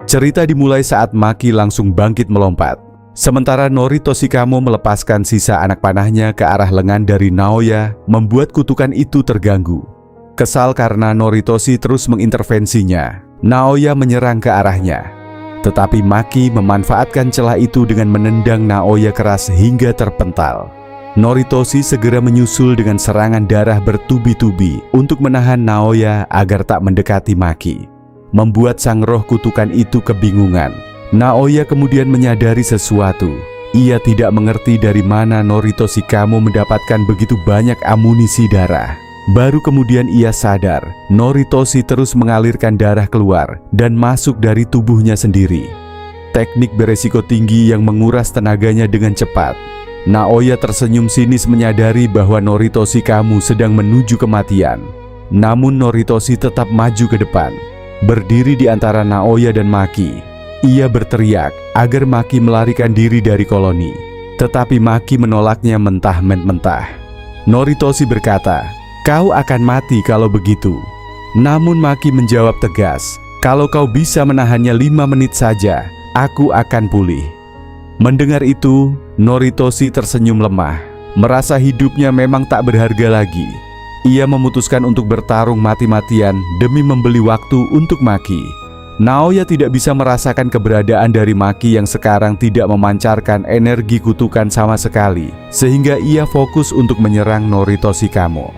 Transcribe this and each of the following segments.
Cerita dimulai saat Maki langsung bangkit melompat. Sementara Noritoshi Kamo melepaskan sisa anak panahnya ke arah lengan dari Naoya, membuat kutukan itu terganggu. Kesal karena Noritoshi terus mengintervensinya, Naoya menyerang ke arahnya. Tetapi Maki memanfaatkan celah itu dengan menendang Naoya keras hingga terpental. Noritoshi segera menyusul dengan serangan darah bertubi-tubi untuk menahan Naoya agar tak mendekati Maki. Membuat sang roh kutukan itu kebingungan. Naoya kemudian menyadari sesuatu. Ia tidak mengerti dari mana Noritoshi Kamo mendapatkan begitu banyak amunisi darah. Baru kemudian ia sadar, Noritoshi terus mengalirkan darah keluar dan masuk dari tubuhnya sendiri. Teknik beresiko tinggi yang menguras tenaganya dengan cepat. Naoya tersenyum sinis menyadari bahwa Noritoshi Kamo sedang menuju kematian. Namun Noritoshi tetap maju ke depan, berdiri di antara Naoya dan Maki. Ia berteriak agar Maki melarikan diri dari koloni. Tetapi Maki menolaknya mentah-mentah. Noritoshi berkata, "Kau akan mati kalau begitu." Namun Maki menjawab tegas, "Kalau kau bisa menahannya 5 menit saja, aku akan pulih." Mendengar itu, Noritoshi tersenyum lemah. Merasa hidupnya memang tak berharga lagi. Ia memutuskan untuk bertarung mati-matian demi membeli waktu untuk Maki. Naoya tidak bisa merasakan keberadaan dari Maki yang sekarang tidak memancarkan energi kutukan sama sekali, sehingga ia fokus untuk menyerang Noritoshi Kamo.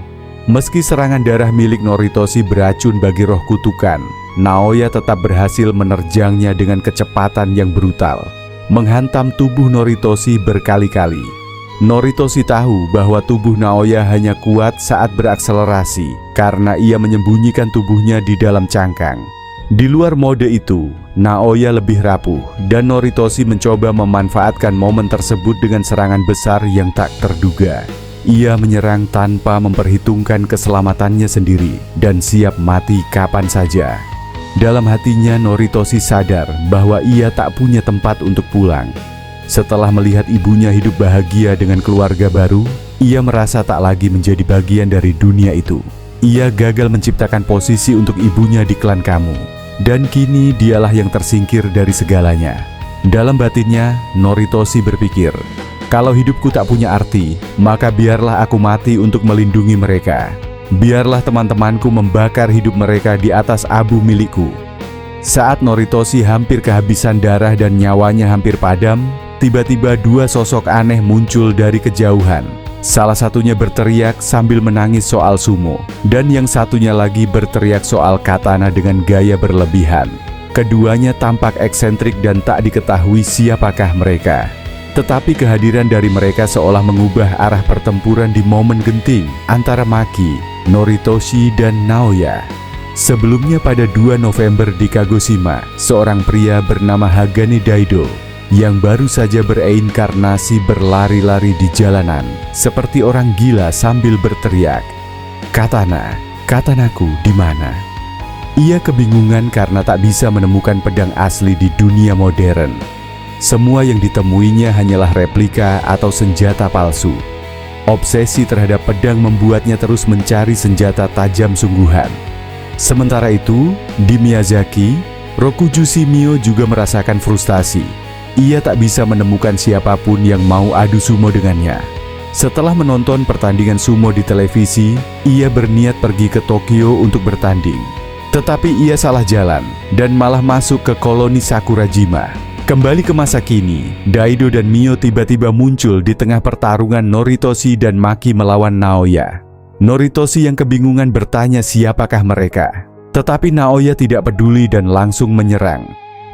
Meski serangan darah milik Noritoshi beracun bagi roh kutukan, Naoya tetap berhasil menerjangnya dengan kecepatan yang brutal, menghantam tubuh Noritoshi berkali-kali. Noritoshi tahu bahwa tubuh Naoya hanya kuat saat berakselerasi karena ia menyembunyikan tubuhnya di dalam cangkang. Di luar mode itu, Naoya lebih rapuh dan Noritoshi mencoba memanfaatkan momen tersebut dengan serangan besar yang tak terduga. Ia menyerang tanpa memperhitungkan keselamatannya sendiri dan siap mati kapan saja. Dalam hatinya Noritoshi sadar bahwa ia tak punya tempat untuk pulang. Setelah melihat ibunya hidup bahagia dengan keluarga baru, ia merasa tak lagi menjadi bagian dari dunia itu. Ia gagal menciptakan posisi untuk ibunya di klan Kamo. Dan kini dialah yang tersingkir dari segalanya. Dalam batinnya, Noritoshi berpikir, kalau hidupku tak punya arti, maka biarlah aku mati untuk melindungi mereka. Biarlah teman-temanku membakar hidup mereka di atas abu milikku. Saat Noritoshi hampir kehabisan darah dan nyawanya hampir padam, tiba-tiba 2 sosok aneh muncul dari kejauhan. Salah satunya berteriak sambil menangis soal sumo, dan yang satunya lagi berteriak soal katana dengan gaya berlebihan. Keduanya tampak eksentrik dan tak diketahui siapakah mereka. Tetapi kehadiran dari mereka seolah mengubah arah pertempuran di momen genting antara Maki, Noritoshi, dan Naoya. Sebelumnya pada 2 November di Kagoshima, seorang pria bernama Hagane Daido yang baru saja bereinkarnasi berlari-lari di jalanan seperti orang gila sambil berteriak, "Katana, katanaku di mana?" Ia kebingungan karena tak bisa menemukan pedang asli di dunia modern. Semua yang ditemuinya hanyalah replika atau senjata palsu. Obsesi terhadap pedang membuatnya terus mencari senjata tajam sungguhan. Sementara itu, di Miyazaki, Rokujushi Mio juga merasakan frustasi. Ia tak bisa menemukan siapapun yang mau adu sumo dengannya. Setelah menonton pertandingan sumo di televisi, ia berniat pergi ke Tokyo untuk bertanding. Tetapi ia salah jalan dan malah masuk ke koloni Sakurajima. Kembali ke masa kini, Daido dan Mio tiba-tiba muncul di tengah pertarungan Noritoshi dan Maki melawan Naoya. Noritoshi yang kebingungan bertanya siapakah mereka. Tetapi Naoya tidak peduli dan langsung menyerang.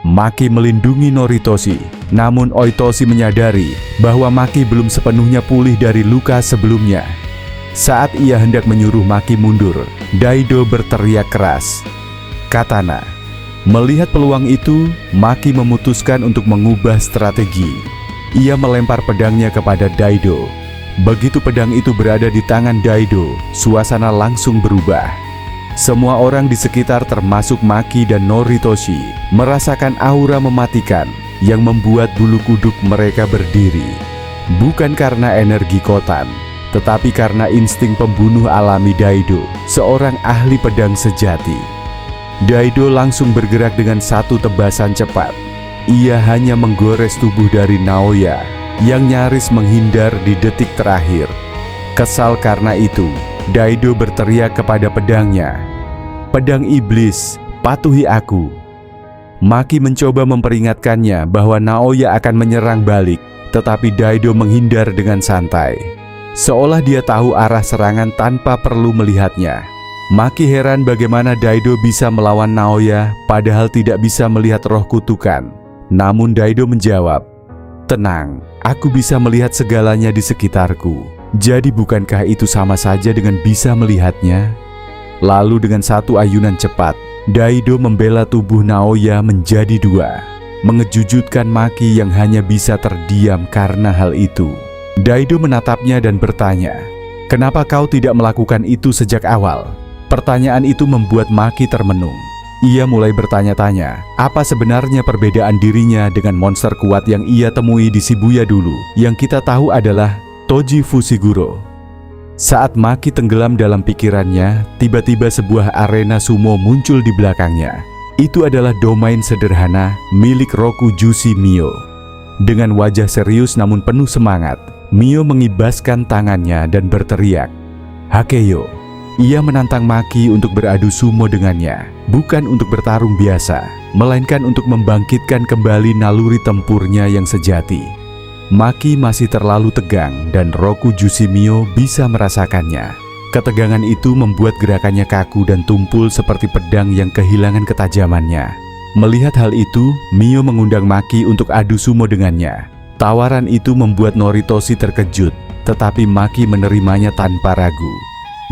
Maki melindungi Noritoshi, namun Oitoshi menyadari bahwa Maki belum sepenuhnya pulih dari luka sebelumnya. Saat ia hendak menyuruh Maki mundur, Daido berteriak keras, "Katana!" Melihat peluang itu, Maki memutuskan untuk mengubah strategi. Ia melempar pedangnya kepada Daido. Begitu pedang itu berada di tangan Daido, suasana langsung berubah. Semua orang di sekitar termasuk Maki dan Noritoshi merasakan aura mematikan yang membuat bulu kuduk mereka berdiri. Bukan karena energi Kotan, tetapi karena insting pembunuh alami Daido, seorang ahli pedang sejati. Daido langsung bergerak dengan satu tebasan cepat. Ia hanya menggores tubuh dari Naoya yang nyaris menghindar di detik terakhir. Kesal karena itu, Daido berteriak kepada pedangnya, "Pedang iblis, patuhi aku." Maki mencoba memperingatkannya bahwa Naoya akan menyerang balik, tetapi Daido menghindar dengan santai, seolah dia tahu arah serangan tanpa perlu melihatnya. Maki heran bagaimana Daido bisa melawan Naoya padahal tidak bisa melihat roh kutukan. Namun Daido menjawab, "Tenang, aku bisa melihat segalanya di sekitarku. Jadi bukankah itu sama saja dengan bisa melihatnya?" Lalu dengan satu ayunan cepat, Daido membela tubuh Naoya menjadi dua, mengejutkan Maki yang hanya bisa terdiam karena hal itu. Daido menatapnya dan bertanya, "Kenapa kau tidak melakukan itu sejak awal?" Pertanyaan itu membuat Maki termenung. Ia mulai bertanya-tanya, apa sebenarnya perbedaan dirinya dengan monster kuat yang ia temui di Shibuya dulu, yang kita tahu adalah Toji Fushiguro. Saat Maki tenggelam dalam pikirannya, tiba-tiba sebuah arena sumo muncul di belakangnya. Itu adalah domain sederhana milik Rokujushi Mio. Dengan wajah serius namun penuh semangat, Mio mengibaskan tangannya dan berteriak, "Hakeyo." Ia menantang Maki untuk beradu sumo dengannya, bukan untuk bertarung biasa, melainkan untuk membangkitkan kembali naluri tempurnya yang sejati. Maki masih terlalu tegang dan Rokujushi Mio bisa merasakannya. Ketegangan itu membuat gerakannya kaku dan tumpul seperti pedang yang kehilangan ketajamannya. Melihat hal itu, Mio mengundang Maki untuk adu sumo dengannya. Tawaran itu membuat Noritoshi terkejut, tetapi Maki menerimanya tanpa ragu.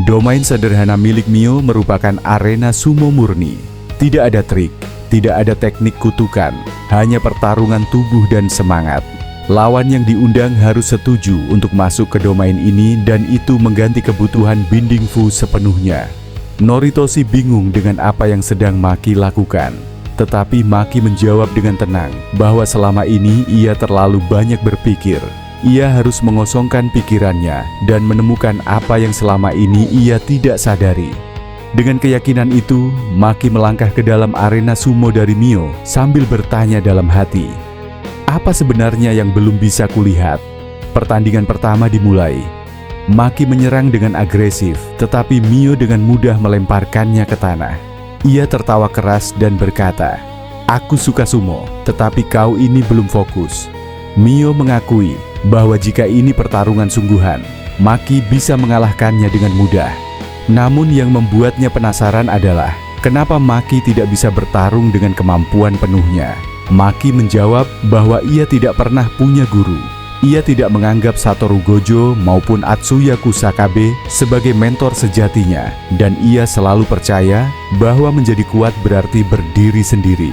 Domain sederhana milik Mio merupakan arena sumo murni. Tidak ada trik, tidak ada teknik kutukan, hanya pertarungan tubuh dan semangat. Lawan yang diundang harus setuju untuk masuk ke domain ini dan itu mengganti kebutuhan Binding Fu sepenuhnya. Noritoshi bingung dengan apa yang sedang Maki lakukan. Tetapi Maki menjawab dengan tenang bahwa selama ini ia terlalu banyak berpikir. Ia harus mengosongkan pikirannya dan menemukan apa yang selama ini ia tidak sadari. Dengan keyakinan itu, Maki melangkah ke dalam arena sumo dari Mio sambil bertanya dalam hati, "Apa sebenarnya yang belum bisa kulihat?" Pertandingan pertama dimulai. Maki menyerang dengan agresif, tetapi Mio dengan mudah melemparkannya ke tanah. Ia tertawa keras dan berkata, "Aku suka sumo, tetapi kau ini belum fokus." Mio mengakui bahwa jika ini pertarungan sungguhan, Maki bisa mengalahkannya dengan mudah. Namun yang membuatnya penasaran adalah kenapa Maki tidak bisa bertarung dengan kemampuan penuhnya. Maki menjawab bahwa ia tidak pernah punya guru. Ia tidak menganggap Satoru Gojo maupun Atsuya Kusakabe sebagai mentor sejatinya, dan ia selalu percaya bahwa menjadi kuat berarti berdiri sendiri.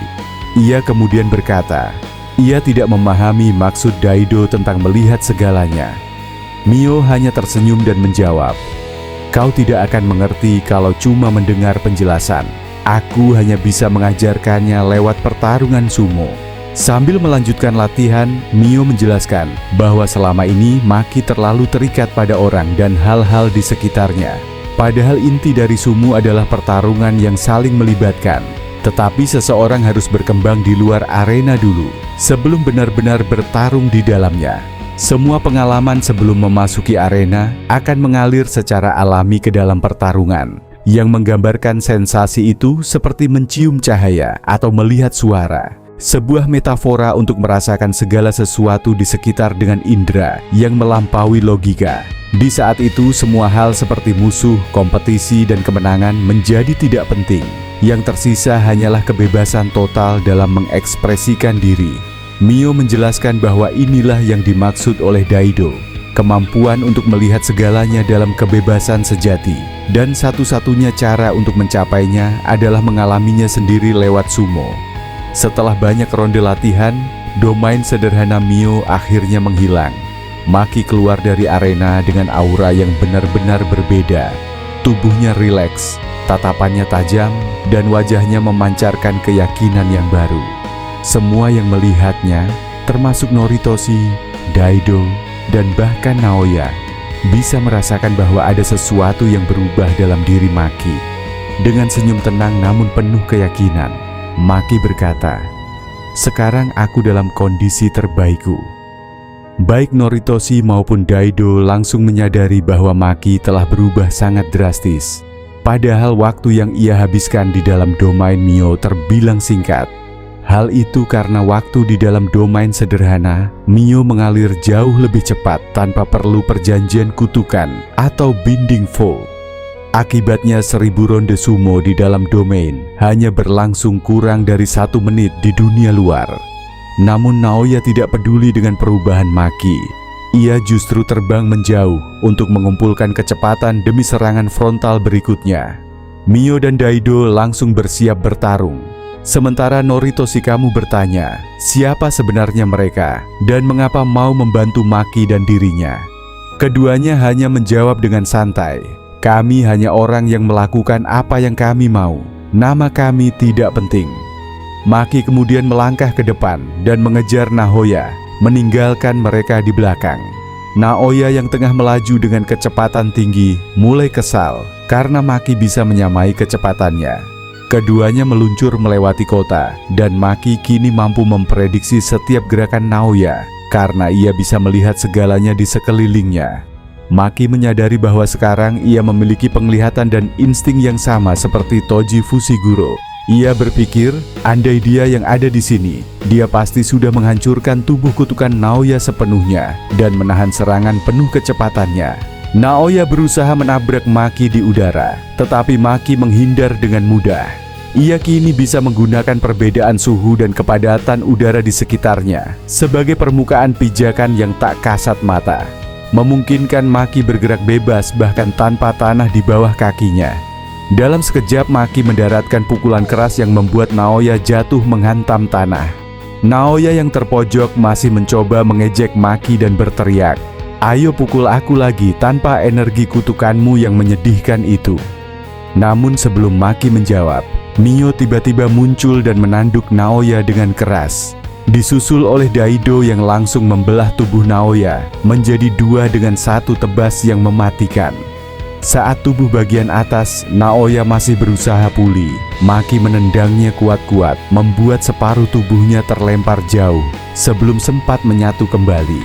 Ia kemudian berkata, ia tidak memahami maksud Daido tentang melihat segalanya. Mio hanya tersenyum dan menjawab, "Kau tidak akan mengerti kalau cuma mendengar penjelasan. Aku hanya bisa mengajarkannya lewat pertarungan sumo." Sambil melanjutkan latihan, Mio menjelaskan bahwa selama ini Maki terlalu terikat pada orang dan hal-hal di sekitarnya. Padahal inti dari sumo adalah pertarungan yang saling melibatkan. Tetapi seseorang harus berkembang di luar arena dulu, sebelum benar-benar bertarung di dalamnya. Semua pengalaman sebelum memasuki arena akan mengalir secara alami ke dalam pertarungan, yang menggambarkan sensasi itu seperti mencium cahaya atau melihat suara. Sebuah metafora untuk merasakan segala sesuatu di sekitar dengan indera yang melampaui logika. Di saat itu, semua hal seperti musuh, kompetisi, dan kemenangan menjadi tidak penting. Yang tersisa hanyalah kebebasan total dalam mengekspresikan diri. Mio menjelaskan bahwa inilah yang dimaksud oleh Daido, kemampuan untuk melihat segalanya dalam kebebasan sejati, dan satu-satunya cara untuk mencapainya adalah mengalaminya sendiri lewat sumo. Setelah banyak ronde latihan, domain sederhana Mio akhirnya menghilang. Maki keluar dari arena dengan aura yang benar-benar berbeda. Tubuhnya rileks, tatapannya tajam, dan wajahnya memancarkan keyakinan yang baru. Semua yang melihatnya, termasuk Noritoshi, Daido, dan bahkan Naoya, bisa merasakan bahwa ada sesuatu yang berubah dalam diri Maki. Dengan senyum tenang namun penuh keyakinan, Maki berkata, "Sekarang aku dalam kondisi terbaikku." Baik Noritoshi maupun Daido langsung menyadari bahwa Maki telah berubah sangat drastis. Padahal waktu yang ia habiskan di dalam domain Mio terbilang singkat. Hal itu karena waktu di dalam domain sederhana, Mio mengalir jauh lebih cepat tanpa perlu perjanjian kutukan atau binding fold. Akibatnya 1000 ronde sumo di dalam domain hanya berlangsung kurang dari 1 menit di dunia luar. Namun Naoya tidak peduli dengan perubahan Maki. Ia justru terbang menjauh untuk mengumpulkan kecepatan demi serangan frontal berikutnya. Mio dan Daido langsung bersiap bertarung. Sementara Noritoshi kamu bertanya, siapa sebenarnya mereka dan mengapa mau membantu Maki dan dirinya? Keduanya hanya menjawab dengan santai, "Kami hanya orang yang melakukan apa yang kami mau. Nama kami tidak penting." Maki kemudian melangkah ke depan dan mengejar Naoya, meninggalkan mereka di belakang. Naoya yang tengah melaju dengan kecepatan tinggi mulai kesal karena Maki bisa menyamai kecepatannya. Keduanya meluncur melewati kota dan Maki kini mampu memprediksi setiap gerakan Naoya karena ia bisa melihat segalanya di sekelilingnya. Maki menyadari bahwa sekarang ia memiliki penglihatan dan insting yang sama seperti Toji Fushiguro. Ia berpikir, andai dia yang ada di sini, dia pasti sudah menghancurkan tubuh kutukan Naoya sepenuhnya dan menahan serangan penuh kecepatannya. Naoya berusaha menabrak Maki di udara, tetapi Maki menghindar dengan mudah. Ia kini bisa menggunakan perbedaan suhu dan kepadatan udara di sekitarnya sebagai permukaan pijakan yang tak kasat mata, memungkinkan Maki bergerak bebas bahkan tanpa tanah di bawah kakinya. Dalam sekejap Maki mendaratkan pukulan keras yang membuat Naoya jatuh menghantam tanah. Naoya yang terpojok masih mencoba mengejek Maki dan berteriak, "Ayo pukul aku lagi tanpa energi kutukanmu yang menyedihkan itu." Namun sebelum Maki menjawab, Mio tiba-tiba muncul dan menanduk Naoya dengan keras. Disusul oleh Daido yang langsung membelah tubuh Naoya menjadi 2 dengan 1 tebas yang mematikan. Saat tubuh bagian atas Naoya masih berusaha pulih, Maki menendangnya kuat-kuat, membuat separuh tubuhnya terlempar jauh sebelum sempat menyatu kembali.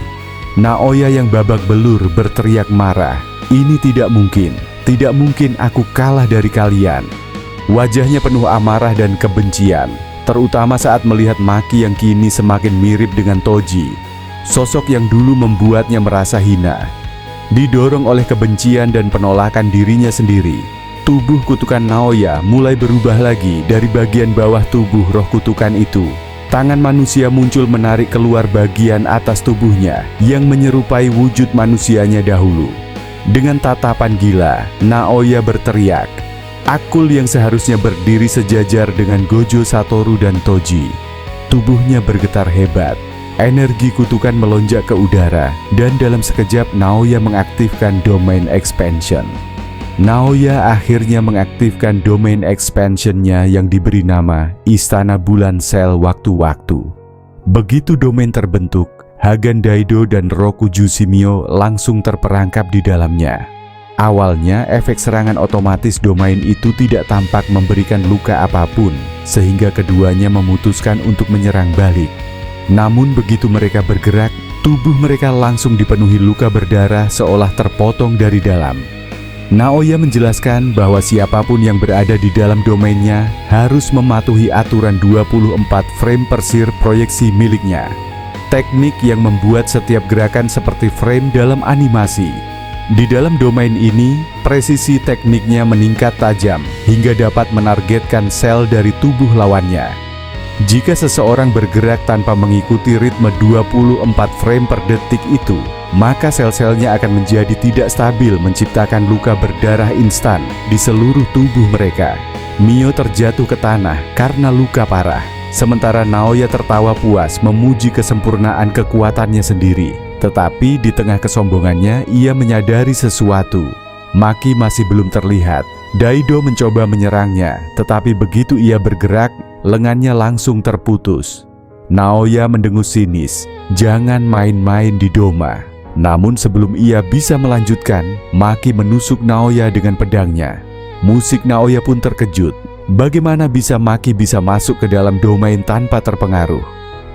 Naoya yang babak belur berteriak marah, "Ini tidak mungkin aku kalah dari kalian." Wajahnya penuh amarah dan kebencian, terutama saat melihat Maki yang kini semakin mirip dengan Toji, sosok yang dulu membuatnya merasa hina. Didorong oleh kebencian dan penolakan dirinya sendiri, tubuh kutukan Naoya mulai berubah lagi dari bagian bawah tubuh roh kutukan itu. Tangan manusia muncul menarik keluar bagian atas tubuhnya yang menyerupai wujud manusianya dahulu. Dengan tatapan gila, Naoya berteriak. Akul yang seharusnya berdiri sejajar dengan Gojo Satoru dan Toji, tubuhnya bergetar hebat. Energi kutukan melonjak ke udara dan dalam sekejap Naoya mengaktifkan domain expansion. Naoya akhirnya mengaktifkan domain expansionnya yang diberi nama Istana Bulan Sel Waktu-Waktu. Begitu domain terbentuk, Hagan Daido dan Rokuju Shimio langsung terperangkap di dalamnya. Awalnya efek serangan otomatis domain itu tidak tampak memberikan luka apapun, sehingga keduanya memutuskan untuk menyerang balik. Namun begitu mereka bergerak, tubuh mereka langsung dipenuhi luka berdarah seolah terpotong dari dalam. Naoya menjelaskan bahwa siapapun yang berada di dalam domainnya harus mematuhi aturan 24 frame per sir proyeksi miliknya. Teknik yang membuat setiap gerakan seperti frame dalam animasi. Di dalam domain ini, presisi tekniknya meningkat tajam hingga dapat menargetkan sel dari tubuh lawannya. Jika seseorang bergerak tanpa mengikuti ritme 24 frame per detik itu, maka sel-selnya akan menjadi tidak stabil, menciptakan luka berdarah instan di seluruh tubuh mereka. Mio terjatuh ke tanah karena luka parah, sementara Naoya tertawa puas memuji kesempurnaan kekuatannya sendiri. Tetapi di tengah kesombongannya, ia menyadari sesuatu. Maki masih belum terlihat. Daido mencoba menyerangnya, tetapi begitu ia bergerak, lengannya langsung terputus. Naoya mendengus sinis, "Jangan main-main di Doma." Namun sebelum ia bisa melanjutkan, Maki menusuk Naoya dengan pedangnya. Musik Naoya pun terkejut. Bagaimana bisa Maki bisa masuk ke dalam domain tanpa terpengaruh?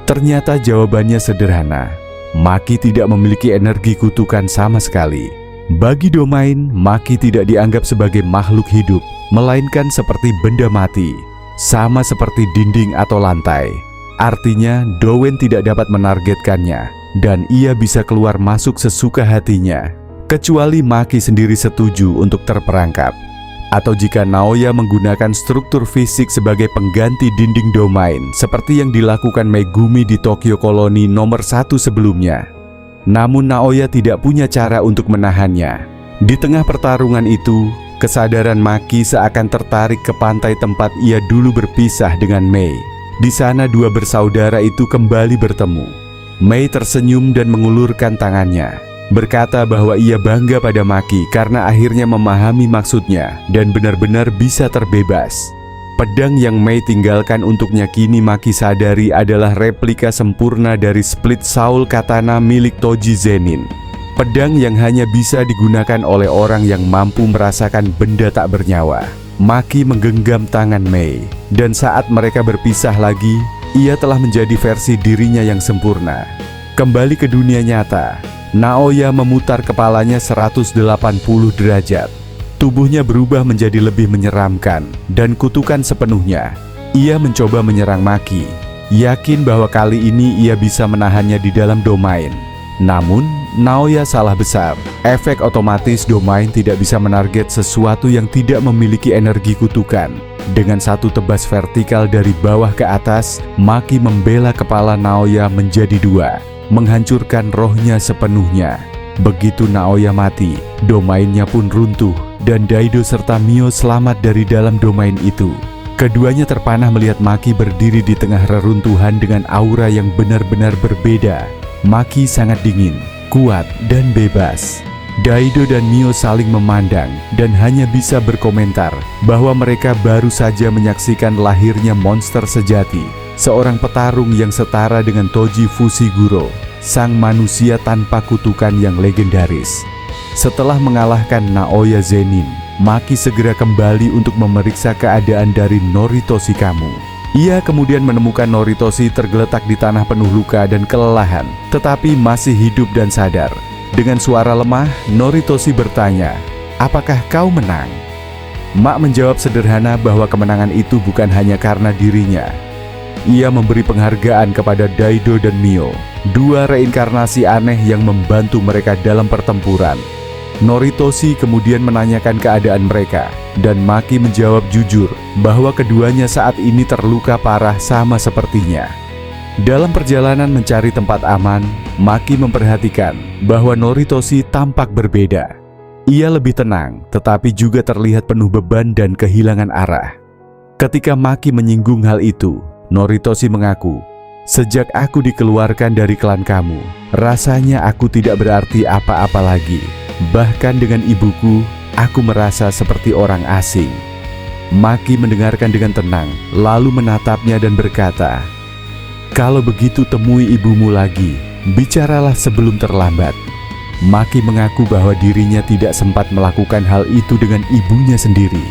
Ternyata jawabannya sederhana. Maki tidak memiliki energi kutukan sama sekali. Bagi domain, Maki tidak dianggap sebagai makhluk hidup, melainkan seperti benda mati, sama seperti dinding atau lantai. Artinya, Dowen tidak dapat menargetkannya, dan ia bisa keluar masuk sesuka hatinya, kecuali Maki sendiri setuju untuk terperangkap. Atau jika Naoya menggunakan struktur fisik sebagai pengganti dinding domain, seperti yang dilakukan Megumi di Tokyo Koloni nomor 1 sebelumnya. Namun Naoya tidak punya cara untuk menahannya. Di tengah pertarungan itu, kesadaran Maki seakan tertarik ke pantai tempat ia dulu berpisah dengan Mei. Di sana dua bersaudara itu kembali bertemu. Mei tersenyum dan mengulurkan tangannya, berkata bahwa ia bangga pada Maki karena akhirnya memahami maksudnya dan benar-benar bisa terbebas. Pedang yang Mei tinggalkan untuknya kini Maki sadari adalah replika sempurna dari Split Soul Katana milik Toji Zenin. Pedang yang hanya bisa digunakan oleh orang yang mampu merasakan benda tak bernyawa. Maki menggenggam tangan Mei, dan saat mereka berpisah lagi, ia telah menjadi versi dirinya yang sempurna. Kembali ke dunia nyata, Naoya memutar kepalanya 180 derajat. Tubuhnya berubah menjadi lebih menyeramkan dan kutukan sepenuhnya. Ia mencoba menyerang Maki, yakin bahwa kali ini ia bisa menahannya di dalam domain. Namun, Naoya salah besar. Efek otomatis domain tidak bisa menarget sesuatu yang tidak memiliki energi kutukan. Dengan satu tebas vertikal dari bawah ke atas, Maki membela kepala Naoya menjadi dua, menghancurkan rohnya sepenuhnya. Begitu Naoya mati, domainnya pun runtuh, dan Daido serta Mio selamat dari dalam domain itu. Keduanya terpanah melihat Maki berdiri di tengah reruntuhan dengan aura yang benar-benar berbeda. Maki sangat dingin, kuat, dan bebas. Daido dan Mio saling memandang dan hanya bisa berkomentar bahwa mereka baru saja menyaksikan lahirnya monster sejati, seorang petarung yang setara dengan Toji Fushiguro, sang manusia tanpa kutukan yang legendaris. Setelah mengalahkan Naoya Zenin, Maki segera kembali untuk memeriksa keadaan dari Noritoshi Kamo. Ia kemudian menemukan Noritoshi tergeletak di tanah penuh luka dan kelelahan, tetapi masih hidup dan sadar. Dengan suara lemah, Noritoshi bertanya, "Apakah kau menang?" Mak menjawab sederhana bahwa kemenangan itu bukan hanya karena dirinya. Ia memberi penghargaan kepada Daido dan Mio, dua reinkarnasi aneh yang membantu mereka dalam pertempuran. Noritoshi kemudian menanyakan keadaan mereka, dan Maki menjawab jujur bahwa keduanya saat ini terluka parah sama sepertinya. Dalam perjalanan mencari tempat aman, Maki memperhatikan bahwa Noritoshi tampak berbeda. Ia lebih tenang, tetapi juga terlihat penuh beban dan kehilangan arah. Ketika Maki menyinggung hal itu, Noritoshi mengaku, "Sejak aku dikeluarkan dari klan kamu, rasanya aku tidak berarti apa-apa lagi. Bahkan dengan ibuku, aku merasa seperti orang asing." Maki mendengarkan dengan tenang, lalu menatapnya dan berkata, "Kalau begitu temui ibumu lagi, bicaralah sebelum terlambat." Maki mengaku bahwa dirinya tidak sempat melakukan hal itu dengan ibunya sendiri.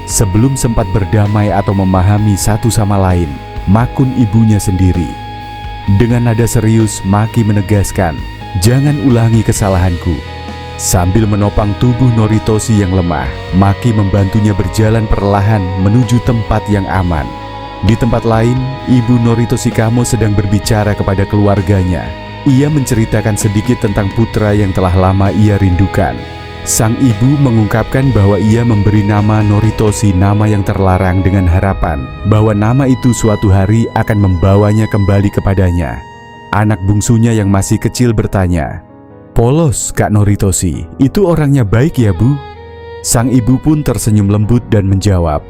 Sebelum sempat berdamai atau memahami satu sama lain, makun ibunya sendiri. Dengan nada serius, Maki menegaskan, "Jangan ulangi kesalahanku." Sambil menopang tubuh Noritoshi yang lemah, Maki membantunya berjalan perlahan menuju tempat yang aman. Di tempat lain, ibu Noritoshi Kamo sedang berbicara kepada keluarganya. Ia menceritakan sedikit tentang putra yang telah lama ia rindukan. Sang ibu mengungkapkan bahwa ia memberi nama Noritoshi nama yang terlarang dengan harapan bahwa nama itu suatu hari akan membawanya kembali kepadanya. Anak bungsunya yang masih kecil bertanya, "Polos, Kak Noritoshi, itu orangnya baik ya, Bu?" Sang ibu pun tersenyum lembut dan menjawab,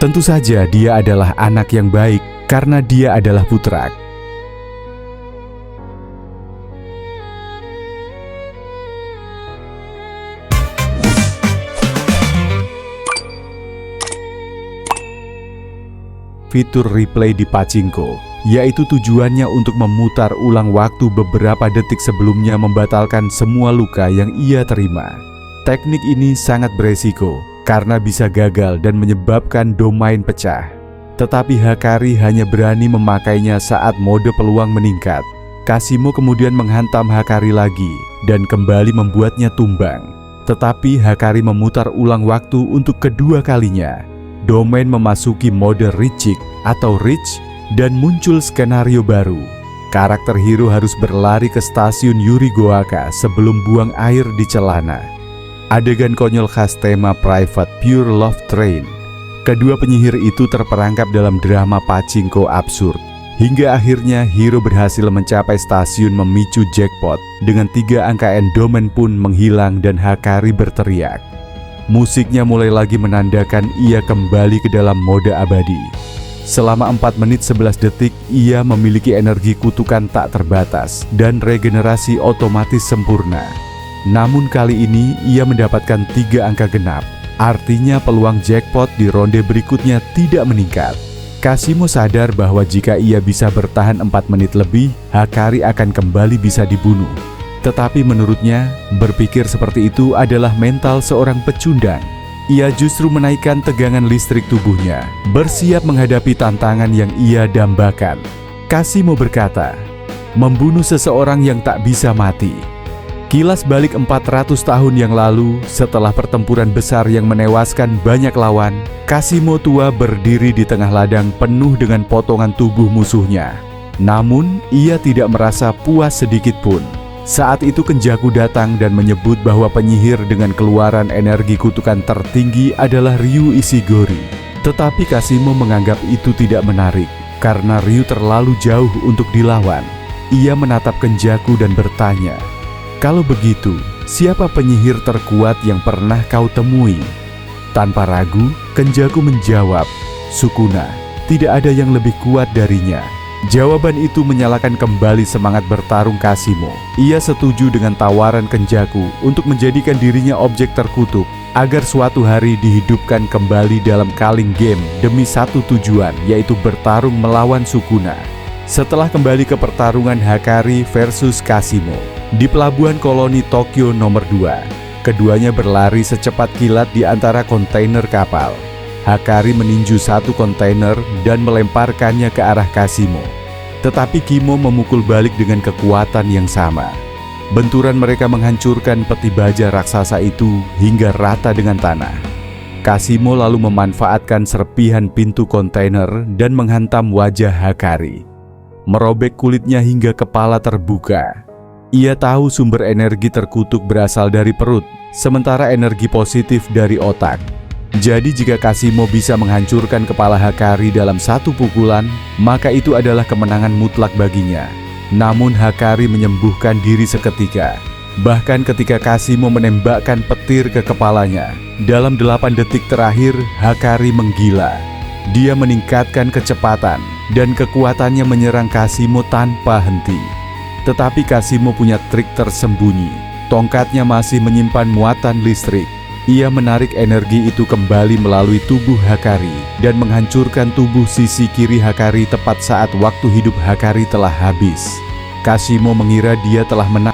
"Tentu saja dia adalah anak yang baik karena dia adalah putra." Fitur replay di pachinko, yaitu tujuannya untuk memutar ulang waktu beberapa detik sebelumnya membatalkan semua luka yang ia terima. Teknik ini sangat beresiko, karena bisa gagal dan menyebabkan domain pecah. Tetapi Hakari hanya berani memakainya saat mode peluang meningkat. Kasimo kemudian menghantam Hakari lagi dan kembali membuatnya tumbang. Tetapi Hakari memutar ulang waktu untuk kedua kalinya. Domain memasuki mode Reaching atau Reach dan muncul skenario baru. Karakter hero harus berlari ke stasiun Yurigoaka sebelum buang air di celana. Adegan konyol khas tema Private Pure Love Train. Kedua penyihir itu terperangkap dalam drama pachinko absurd. Hingga akhirnya hero berhasil mencapai stasiun memicu jackpot. Dengan 3 angka endowment pun menghilang dan Hakari berteriak. Musiknya mulai lagi menandakan ia kembali ke dalam mode abadi. Selama 4 menit 11 detik, ia memiliki energi kutukan tak terbatas dan regenerasi otomatis sempurna. Namun kali ini ia mendapatkan 3 angka genap. Artinya peluang jackpot di ronde berikutnya tidak meningkat. Kasimo sadar bahwa jika ia bisa bertahan 4 menit lebih, Hakari akan kembali bisa dibunuh. Tetapi menurutnya, berpikir seperti itu adalah mental seorang pecundang. Ia justru menaikkan tegangan listrik tubuhnya, bersiap menghadapi tantangan yang ia dambakan. Kasimo berkata, membunuh seseorang yang tak bisa mati. Kilas balik 400 tahun yang lalu, setelah pertempuran besar yang menewaskan banyak lawan, Kasimo tua berdiri di tengah ladang penuh dengan potongan tubuh musuhnya. Namun, ia tidak merasa puas sedikit pun. Saat itu Kenjaku datang dan menyebut bahwa penyihir dengan keluaran energi kutukan tertinggi adalah Ryu Ishigori. Tetapi Kasimo menganggap itu tidak menarik, karena Ryu terlalu jauh untuk dilawan. Ia menatap Kenjaku dan bertanya, "Kalau begitu, siapa penyihir terkuat yang pernah kau temui?" Tanpa ragu, Kenjaku menjawab, "Sukuna, tidak ada yang lebih kuat darinya." Jawaban itu menyalakan kembali semangat bertarung Kasimo. Ia setuju dengan tawaran Kenjaku untuk menjadikan dirinya objek terkutuk agar suatu hari dihidupkan kembali dalam kaleng game demi satu tujuan, yaitu bertarung melawan Sukuna. Setelah kembali ke pertarungan Hakari versus Kasimo di pelabuhan koloni Tokyo nomor 2, keduanya berlari secepat kilat di antara kontainer kapal. Hakari meninju satu kontainer dan melemparkannya ke arah Kasimo. Tetapi Kimo memukul balik dengan kekuatan yang sama. Benturan mereka menghancurkan peti baja raksasa itu hingga rata dengan tanah. Kasimo lalu memanfaatkan serpihan pintu kontainer dan menghantam wajah Hakari. Merobek kulitnya hingga kepala terbuka. Ia tahu sumber energi terkutuk berasal dari perut, sementara energi positif dari otak. Jadi jika Kasimo bisa menghancurkan kepala Hakari dalam satu pukulan, maka itu adalah kemenangan mutlak baginya. Namun Hakari menyembuhkan diri seketika. Bahkan ketika Kasimo menembakkan petir ke kepalanya, dalam 8 detik terakhir Hakari menggila. Dia meningkatkan kecepatan dan kekuatannya menyerang Kasimo tanpa henti. Tetapi Kasimo punya trik tersembunyi. Tongkatnya masih menyimpan muatan listrik. Ia menarik energi itu kembali melalui tubuh Hakari dan menghancurkan tubuh sisi kiri Hakari tepat saat waktu hidup Hakari telah habis. Kasimo mengira dia telah menang.